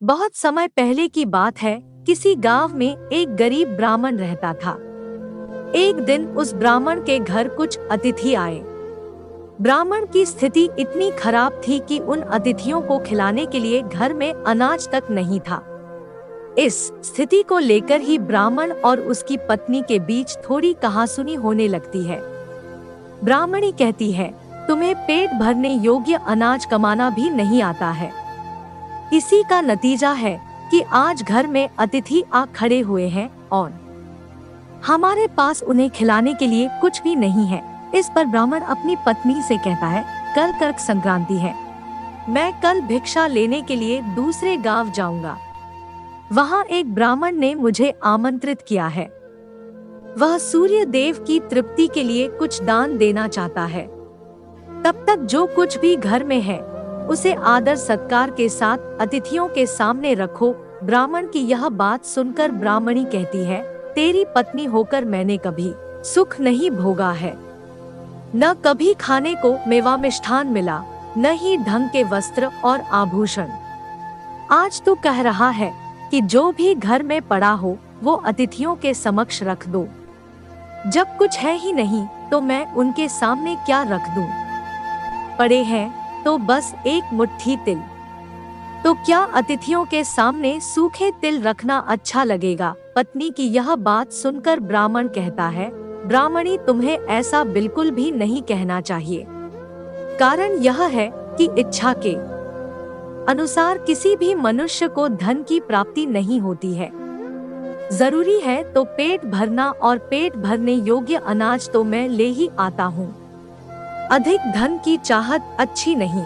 बहुत समय पहले की बात है। किसी गांव में एक गरीब ब्राह्मण रहता था। एक दिन उस ब्राह्मण के घर कुछ अतिथि आए। ब्राह्मण की स्थिति इतनी खराब थी कि उन अतिथियों को खिलाने के लिए घर में अनाज तक नहीं था। इस स्थिति को लेकर ही ब्राह्मण और उसकी पत्नी के बीच थोड़ी कहासुनी होने लगती है। ब्राह्मणी कहती है, तुम्हें पेट भरने योग्य अनाज कमाना भी नहीं आता है। इसी का नतीजा है कि आज घर में अतिथि आ खड़े हुए हैं और हमारे पास उन्हें खिलाने के लिए कुछ भी नहीं है। इस पर ब्राह्मण अपनी पत्नी से कहता है, कल कर्क संक्रांति है, मैं कल भिक्षा लेने के लिए दूसरे गांव जाऊंगा। वहां एक ब्राह्मण ने मुझे आमंत्रित किया है। वह सूर्य देव की तृप्ति के लिए कुछ दान देना चाहता है। तब तक जो कुछ भी घर में है उसे आदर सत्कार के साथ अतिथियों के सामने रखो। ब्राह्मण की यह बात सुनकर ब्राह्मणी कहती है, तेरी पत्नी होकर मैंने कभी सुख नहीं भोगा है। न कभी खाने को मेवा मिष्ठान मिला, न ही ढंग के वस्त्र और आभूषण। आज तू कह रहा है कि जो भी घर में पड़ा हो वो अतिथियों के समक्ष रख दो। जब कुछ है ही नहीं तो मैं उनके सामने क्या रख दूं? पड़े हैं तो बस एक मुट्ठी तिल। तो क्या अतिथियों के सामने सूखे तिल रखना अच्छा लगेगा? पत्नी की यह बात सुनकर ब्राह्मण कहता है, ब्राह्मणी, तुम्हें ऐसा बिल्कुल भी नहीं कहना चाहिए। कारण यह है कि इच्छा के अनुसार किसी भी मनुष्य को धन की प्राप्ति नहीं होती है। जरूरी है तो पेट भरना, और पेट भरने योग्य अनाज तो मैं ले ही आता हूँ। अधिक धन की चाहत अच्छी नहीं।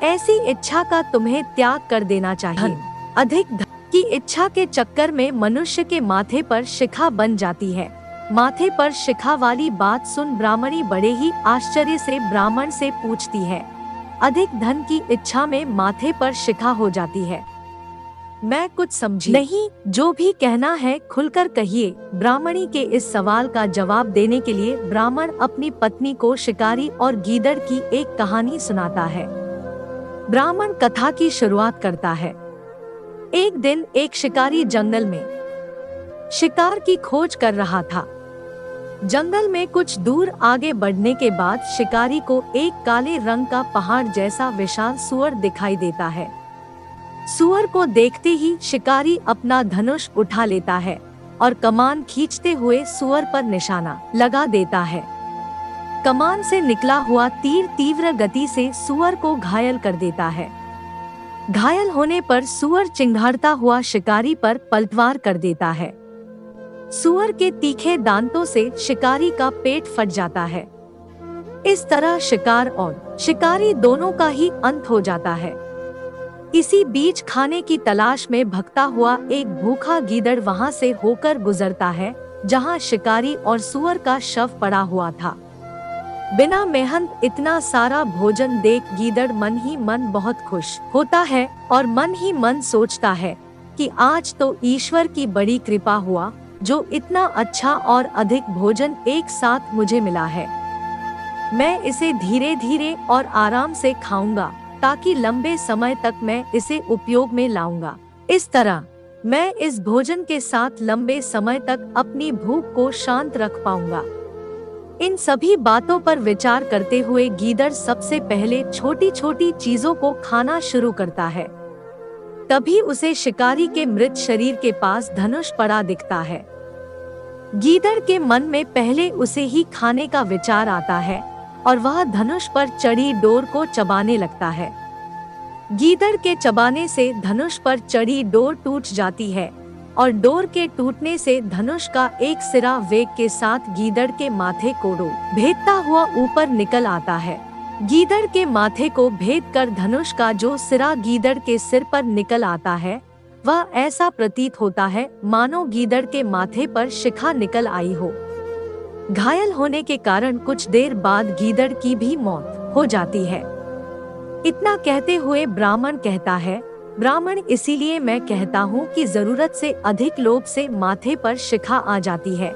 ऐसी इच्छा का तुम्हें त्याग कर देना चाहिए। अधिक धन की इच्छा के चक्कर में मनुष्य के माथे पर शिखा बन जाती है। माथे पर शिखा वाली बात सुन ब्राह्मणी बड़े ही आश्चर्य से ब्राह्मण से पूछती है, अधिक धन की इच्छा में माथे पर शिखा हो जाती है? मैं कुछ समझी नहीं, जो भी कहना है खुलकर कहिए। ब्राह्मणी के इस सवाल का जवाब देने के लिए ब्राह्मण अपनी पत्नी को शिकारी और गीदड़ की एक कहानी सुनाता है। ब्राह्मण कथा की शुरुआत करता है। एक दिन एक शिकारी जंगल में शिकार की खोज कर रहा था। जंगल में कुछ दूर आगे बढ़ने के बाद शिकारी को एक काले रंग का पहाड़ जैसा विशाल सूअर दिखाई देता है। सूअर को देखते ही शिकारी अपना धनुष उठा लेता है और कमान खींचते हुए सूअर पर निशाना लगा देता है। कमान से निकला हुआ तीर तीव्र गति से सूअर को घायल कर देता है। घायल होने पर सूअर चिंघाड़ता हुआ शिकारी पर पलटवार कर देता है। सूअर के तीखे दांतों से शिकारी का पेट फट जाता है। इस तरह शिकार और शिकारी दोनों का ही अंत हो जाता है। इसी बीच खाने की तलाश में भगता हुआ एक भूखा गीदड़ वहां से होकर गुजरता है जहां शिकारी और सूअर का शव पड़ा हुआ था। बिना मेहनत इतना सारा भोजन देख गीदड़ मन ही मन बहुत खुश होता है और मन ही मन सोचता है कि आज तो ईश्वर की बड़ी कृपा हुआ जो इतना अच्छा और अधिक भोजन एक साथ मुझे मिला है। मैं इसे धीरे धीरे और आराम से खाऊंगा ताकि लंबे समय तक मैं इसे उपयोग में लाऊंगा। इस तरह मैं इस भोजन के साथ लंबे समय तक अपनी भूख को शांत रख पाऊंगा। इन सभी बातों पर विचार करते हुए गीदड़ सबसे पहले छोटी छोटी चीजों को खाना शुरू करता है। तभी उसे शिकारी के मृत शरीर के पास धनुष पड़ा दिखता है। गीदड़ के मन में पहले उसे ही खाने का विचार आता है और वह धनुष पर चढ़ी डोर को चबाने लगता है। गीदड़ के चबाने से धनुष पर चढ़ी डोर टूट जाती है और डोर के टूटने से धनुष का एक सिरा वेग के साथ गीदड़ के माथे को भेदता हुआ ऊपर निकल आता है। गीदड़ के माथे को भेद कर धनुष का जो सिरा गीदड़ के सिर पर निकल आता है, वह ऐसा प्रतीत होता है मानो गीदड़ के माथे पर शिखा निकल आई हो। घायल होने के कारण कुछ देर बाद गीदड़ की भी मौत हो जाती है। इतना कहते हुए ब्राह्मण कहता है, ब्राह्मण, इसीलिए मैं कहता हूँ कि जरूरत से अधिक लोभ से माथे पर शिखा आ जाती है।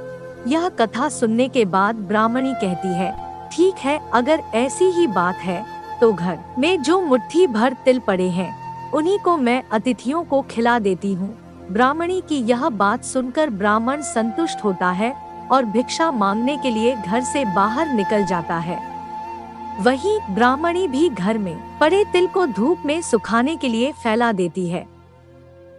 यह कथा सुनने के बाद ब्राह्मणी कहती है, ठीक है, अगर ऐसी ही बात है तो घर में जो मुट्ठी भर तिल पड़े हैं उन्हीं को मैं अतिथियों को खिला देती हूँ। ब्राह्मणी की यह बात सुनकर ब्राह्मण संतुष्ट होता है और भिक्षा मांगने के लिए घर से बाहर निकल जाता है। वहीं ब्राह्मणी भी घर में पड़े तिल को धूप में सुखाने के लिए फैला देती है।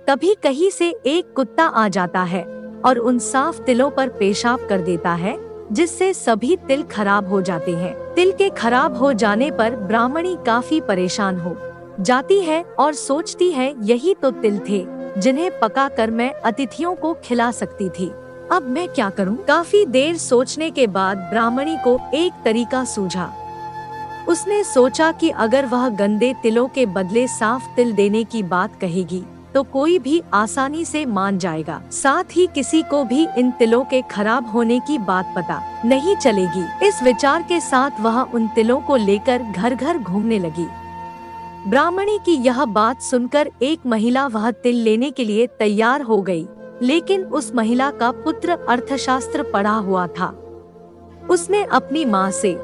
तभी कहीं से एक कुत्ता आ जाता है और उन साफ तिलों पर पेशाब कर देता है, जिससे सभी तिल खराब हो जाते हैं। तिल के खराब हो जाने पर ब्राह्मणी काफी परेशान हो जाती है और सोचती है यही तो तिल थे जिन्हें पकाकर मैं अतिथियों को खिला सकती थी। अब मैं क्या करूं? काफी देर सोचने के बाद ब्राह्मणी को एक तरीका सूझा। उसने सोचा कि अगर वह गंदे तिलों के बदले साफ तिल देने की बात कहेगी तो कोई भी आसानी से मान जाएगा। साथ ही किसी को भी इन तिलों के खराब होने की बात पता नहीं चलेगी। इस विचार के साथ वह उन तिलों को लेकर घर घर घूमने लगी। ब्राह्मणी की यह बात सुनकर एक महिला वह तिल लेने के लिए तैयार हो गई, लेकिन उस महिला का पुत्र अर्थशास्त्र पढ़ा हुआ था। उसने अपनी माँ से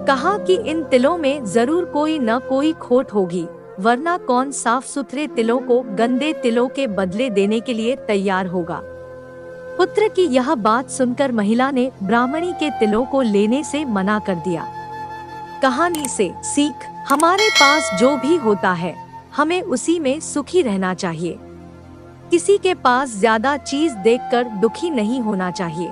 कहा कि इन तिलों में जरूर कोई न कोई खोट होगी, वरना कौन साफ सुथरे तिलों को गंदे तिलों के बदले देने के लिए तैयार होगा। पुत्र की यह बात सुनकर महिला ने ब्राह्मणी के तिलों को लेने से मना कर दिया। कहानी से सीख: हमारे पास जो भी होता है हमें उसी में सुखी रहना चाहिए। किसी के पास ज्यादा चीज देखकर दुखी नहीं होना चाहिए।